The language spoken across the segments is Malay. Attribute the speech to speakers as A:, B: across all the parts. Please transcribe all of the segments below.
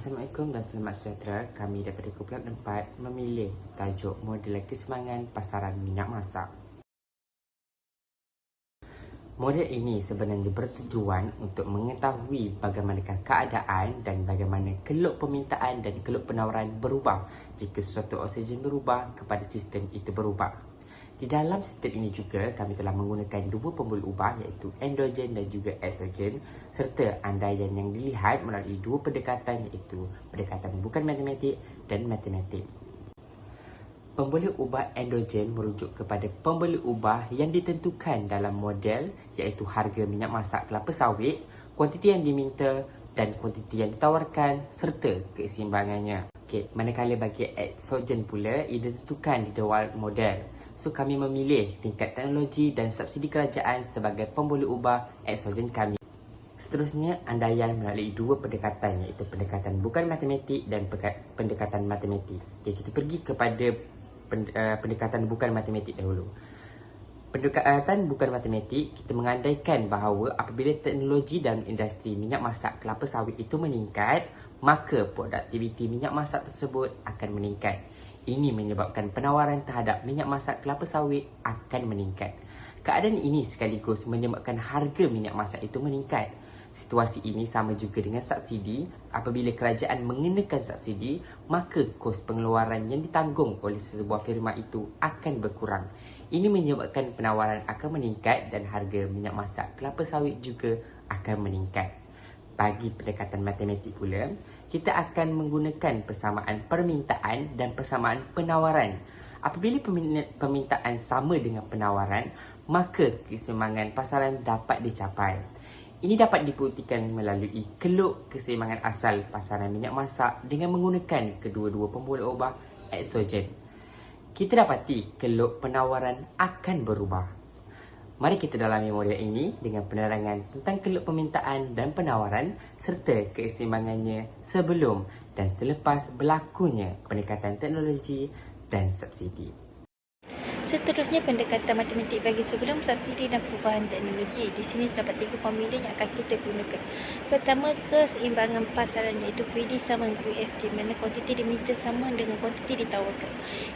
A: Assalamualaikum dan selamat sejahtera. Kami daripada Kumpulan 4 memilih tajuk model keseimbangan pasaran minyak masak. Model ini sebenarnya bertujuan untuk mengetahui bagaimanakah keadaan dan bagaimana keluk permintaan dan keluk penawaran berubah jika sesuatu oksigen berubah kepada sistem itu berubah. Di dalam sistem ini juga kami telah menggunakan dua pembuluh ubah iaitu endogen dan juga eksogen serta andaian yang dilihat melalui dua pendekatan iaitu pendekatan bukan matematik dan matematik. Pembuluh ubah endogen merujuk kepada pembuluh ubah yang ditentukan dalam model iaitu harga minyak masak kelapa sawit, kuantiti yang diminta dan kuantiti yang ditawarkan serta keseimbangannya. Manakala bagi eksogen pula ia ditentukan di dalam model. So kami memilih tingkat teknologi dan subsidi kerajaan sebagai pembuluh ubah eksogen kami. Seterusnya andaian melalui dua pendekatan iaitu pendekatan bukan matematik dan pendekatan matematik. Jadi kita pergi kepada pendekatan bukan matematik dahulu. Pendekatan bukan matematik, kita mengandaikan bahawa apabila teknologi dalam industri minyak masak kelapa sawit itu meningkat, maka produktiviti minyak masak tersebut akan meningkat. Ini menyebabkan penawaran terhadap minyak masak kelapa sawit akan meningkat. Keadaan ini sekaligus menyebabkan harga minyak masak itu meningkat. Situasi ini sama juga dengan subsidi. Apabila kerajaan mengenakan subsidi, maka kos pengeluaran yang ditanggung oleh sebuah firma itu akan berkurang. Ini menyebabkan penawaran akan meningkat dan harga minyak masak kelapa sawit juga akan meningkat. Bagi pendekatan matematik pula, kita akan menggunakan persamaan permintaan dan persamaan penawaran. Apabila permintaan sama dengan penawaran, maka keseimbangan pasaran dapat dicapai. Ini dapat dibuktikan melalui keluk keseimbangan asal pasaran minyak masak dengan menggunakan kedua-dua pembuluh ubah eksogen. Kita dapati keluk penawaran akan berubah. Mari kita dalami model ini dengan penerangan tentang keluk permintaan dan penawaran serta keseimbangannya sebelum dan selepas berlakunya pendekatan teknologi dan subsidi.
B: Seterusnya, pendekatan matematik bagi sebelum subsidi dan perubahan teknologi. Di sini terdapat tiga formula yang akan kita gunakan. Pertama, keseimbangan pasaran iaitu QD sama dengan QS di mana kuantiti diminta sama dengan kuantiti ditawarkan.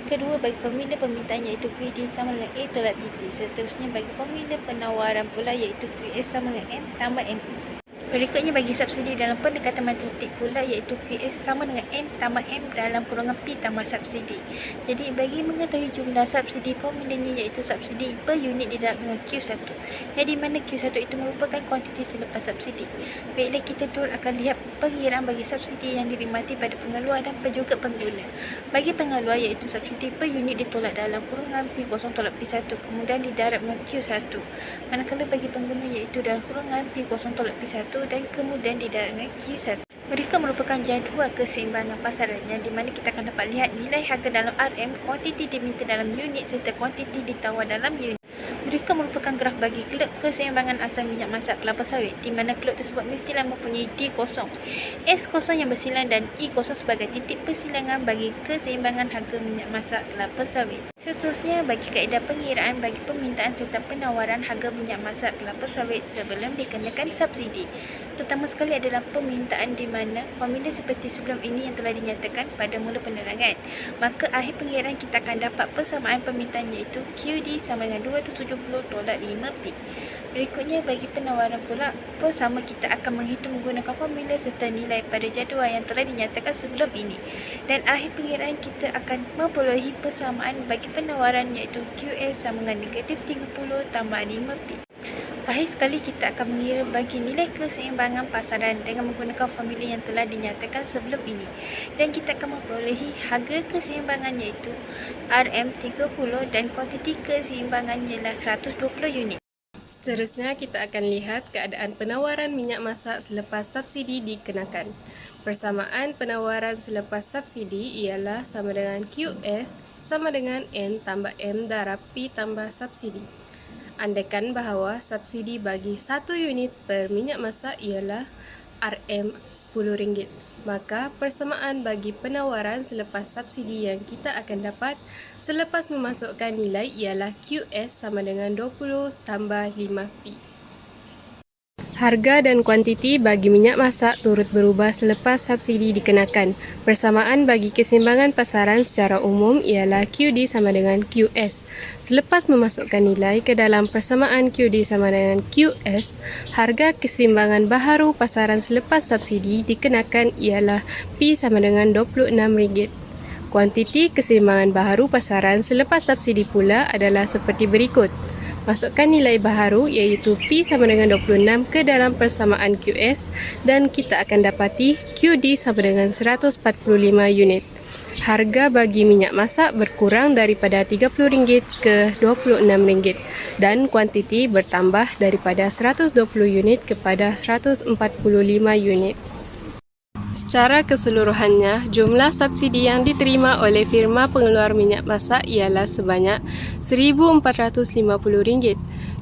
B: Kedua, bagi formula permintaan iaitu QD sama dengan A tolak BP. Seterusnya, bagi formula penawaran pula iaitu QS sama dengan N tambah NE. Berikutnya, bagi subsidi dalam pendekatan matematik pula iaitu QS sama dengan N tambah M dalam kurungan P tambah subsidi. Jadi bagi mengetahui jumlah subsidi, formulanya iaitu subsidi per unit didarab dengan Q1. Yang di mana Q1 itu merupakan kuantiti selepas subsidi. Baiklah, kita turut akan lihat pengiraan bagi subsidi yang dinikmati pada pengeluar dan juga pengguna. Bagi pengeluar iaitu subsidi per unit ditolak dalam kurungan P0 tolak P1 kemudian didarab dengan Q1. Manakala bagi pengguna iaitu dalam kurungan P0 tolak P1 dan kemudian didarab dengan Q1. Mereka merupakan jadual keseimbangan pasaran yang di mana kita akan dapat lihat nilai harga dalam RM, kuantiti diminta dalam unit serta kuantiti ditawar dalam unit. Mereka merupakan graf bagi keluk keseimbangan asal minyak masak kelapa sawit di mana keluk tersebut mestilah mempunyai D0, S0 yang bersilang dan E0 sebagai titik persilangan bagi keseimbangan harga minyak masak kelapa sawit. Seterusnya, bagi kaedah pengiraan bagi permintaan serta penawaran harga minyak masak kelapa sawit sebelum dikenakan subsidi. Pertama sekali adalah permintaan di mana formula seperti sebelum ini yang telah dinyatakan pada mula penerangan. Maka akhir pengiraan kita akan dapat persamaan permintaan iaitu QD sama dengan 270 tolak 5P. Berikutnya, bagi penawaran pula, sama kita akan menghitung menggunakan formula serta nilai pada jadual yang telah dinyatakan sebelum ini. Dan akhir pengiraan kita akan memperolehi persamaan bagi penawaran iaitu QS sama dengan negatif 30 tambah 5P. Akhir sekali kita akan mengira bagi nilai keseimbangan pasaran dengan menggunakan formula yang telah dinyatakan sebelum ini. Dan kita akan memperolehi harga keseimbangan iaitu RM30 dan kuantiti keseimbangan ialah 120 unit.
C: Seterusnya, kita akan lihat keadaan penawaran minyak masak selepas subsidi dikenakan. Persamaan penawaran selepas subsidi ialah sama dengan QS sama dengan N tambah M darab P tambah subsidi. Andaikan bahawa subsidi bagi 1 unit per minyak masak ialah RM RM10, maka persamaan bagi penawaran selepas subsidi yang kita akan dapat selepas memasukkan nilai ialah QS sama dengan 20 tambah 5P. Harga dan kuantiti bagi minyak masak turut berubah selepas subsidi dikenakan. Persamaan bagi keseimbangan pasaran secara umum ialah QD sama dengan QS. Selepas memasukkan nilai ke dalam persamaan QD sama dengan QS, harga keseimbangan baharu pasaran selepas subsidi dikenakan ialah P sama dengan RM26. Kuantiti keseimbangan baharu pasaran selepas subsidi pula adalah seperti berikut. Masukkan nilai baharu iaitu P sama dengan 26 ke dalam persamaan QS dan kita akan dapati QD sama dengan 145 unit. Harga bagi minyak masak berkurang daripada RM30 ke RM26 dan kuantiti bertambah daripada 120 unit kepada 145 unit. Secara keseluruhannya, jumlah subsidi yang diterima oleh firma pengeluar minyak masak ialah sebanyak RM1,450.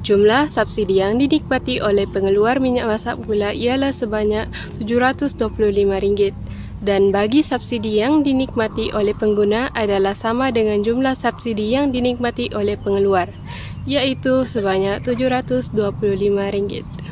C: Jumlah subsidi yang dinikmati oleh pengeluar minyak masak pula ialah sebanyak RM725. Dan bagi subsidi yang dinikmati oleh pengguna adalah sama dengan jumlah subsidi yang dinikmati oleh pengeluar, iaitu sebanyak RM725.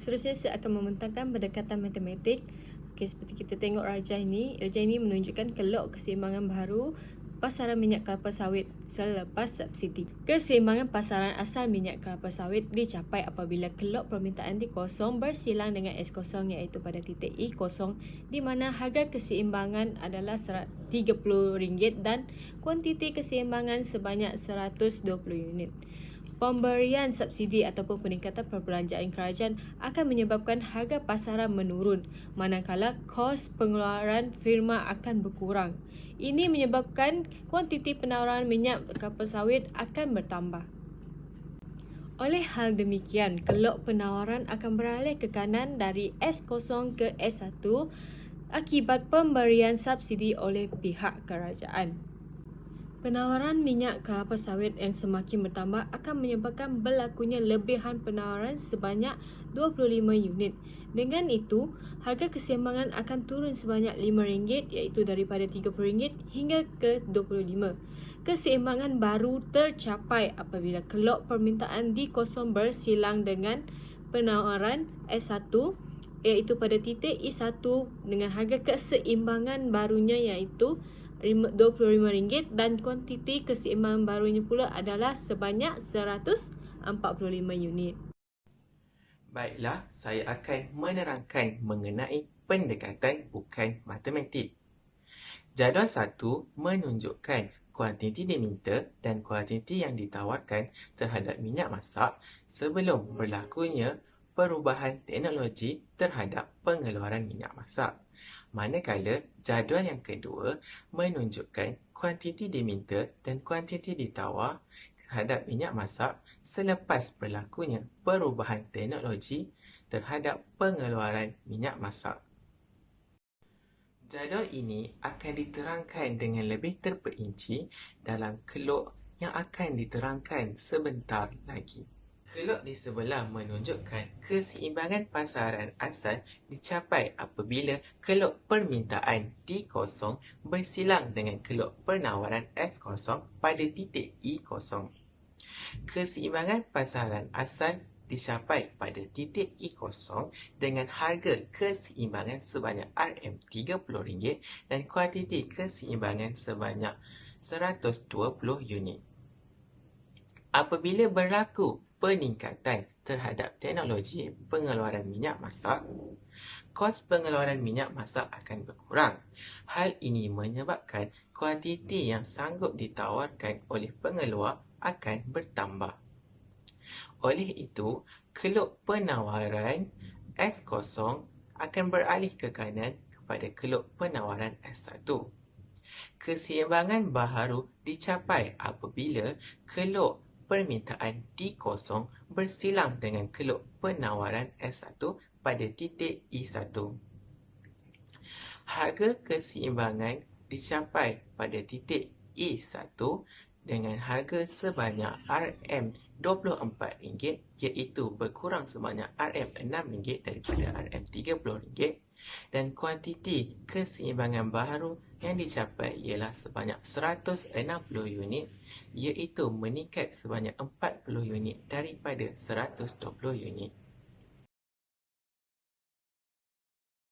D: Seterusnya saya akan membentangkan pendekatan matematik. Okey, seperti kita tengok rajah ini menunjukkan kelok keseimbangan baharu pasaran minyak kelapa sawit selepas subsidi. Keseimbangan pasaran asal minyak kelapa sawit dicapai apabila kelok permintaan di kosong bersilang dengan S kosong iaitu pada titik I kosong di mana harga keseimbangan adalah RM30 dan kuantiti keseimbangan sebanyak 120 unit. Pemberian subsidi ataupun peningkatan perbelanjaan kerajaan akan menyebabkan harga pasaran menurun, manakala kos pengeluaran firma akan berkurang. Ini menyebabkan kuantiti penawaran minyak kelapa sawit akan bertambah. Oleh hal demikian, kelok penawaran akan beralih ke kanan dari S0 ke S1 akibat pemberian subsidi oleh pihak kerajaan. Penawaran minyak kelapa sawit yang semakin bertambah akan menyebabkan berlakunya lebihan penawaran sebanyak 25 unit. Dengan itu, harga keseimbangan akan turun sebanyak RM5 iaitu daripada RM30 hingga ke RM25. Keseimbangan baru tercapai apabila kelok permintaan di kosong bersilang dengan penawaran S1 iaitu pada titik I1 dengan harga keseimbangan barunya iaitu RM25 dan kuantiti keseimbangan barunya pula adalah sebanyak 145 unit.
A: Baiklah, saya akan menerangkan mengenai pendekatan bukan matematik. Jadual 1 menunjukkan kuantiti diminta dan kuantiti yang ditawarkan terhadap minyak masak sebelum berlakunya perubahan teknologi terhadap pengeluaran minyak masak. Manakala jadual yang kedua menunjukkan kuantiti diminta dan kuantiti ditawar terhadap minyak masak selepas berlakunya perubahan teknologi terhadap pengeluaran minyak masak. Jadual ini akan diterangkan dengan lebih terperinci dalam kelok yang akan diterangkan sebentar lagi. Kelok di sebelah menunjukkan keseimbangan pasaran asal dicapai apabila kelok permintaan D0 bersilang dengan kelok penawaran S0 pada titik I0. Keseimbangan pasaran asal dicapai pada titik I0 dengan harga keseimbangan sebanyak RM30 dan kuantiti keseimbangan sebanyak 120 unit. Apabila berlaku peningkatan terhadap teknologi pengeluaran minyak masak, kos pengeluaran minyak masak akan berkurang. Hal ini menyebabkan kuantiti yang sanggup ditawarkan oleh pengeluar akan bertambah. Oleh itu, kelok penawaran S0 akan beralih ke kanan kepada kelok penawaran S1. Keseimbangan baharu dicapai apabila kelok permintaan D0 bersilang dengan kelok penawaran S1 pada titik I1. Harga keseimbangan dicapai pada titik I1 dengan harga sebanyak RM24 iaitu berkurang sebanyak RM6 daripada RM30
E: dan kuantiti keseimbangan baharu yang dicapai ialah sebanyak 160 unit, iaitu meningkat sebanyak 40 unit daripada 120 unit.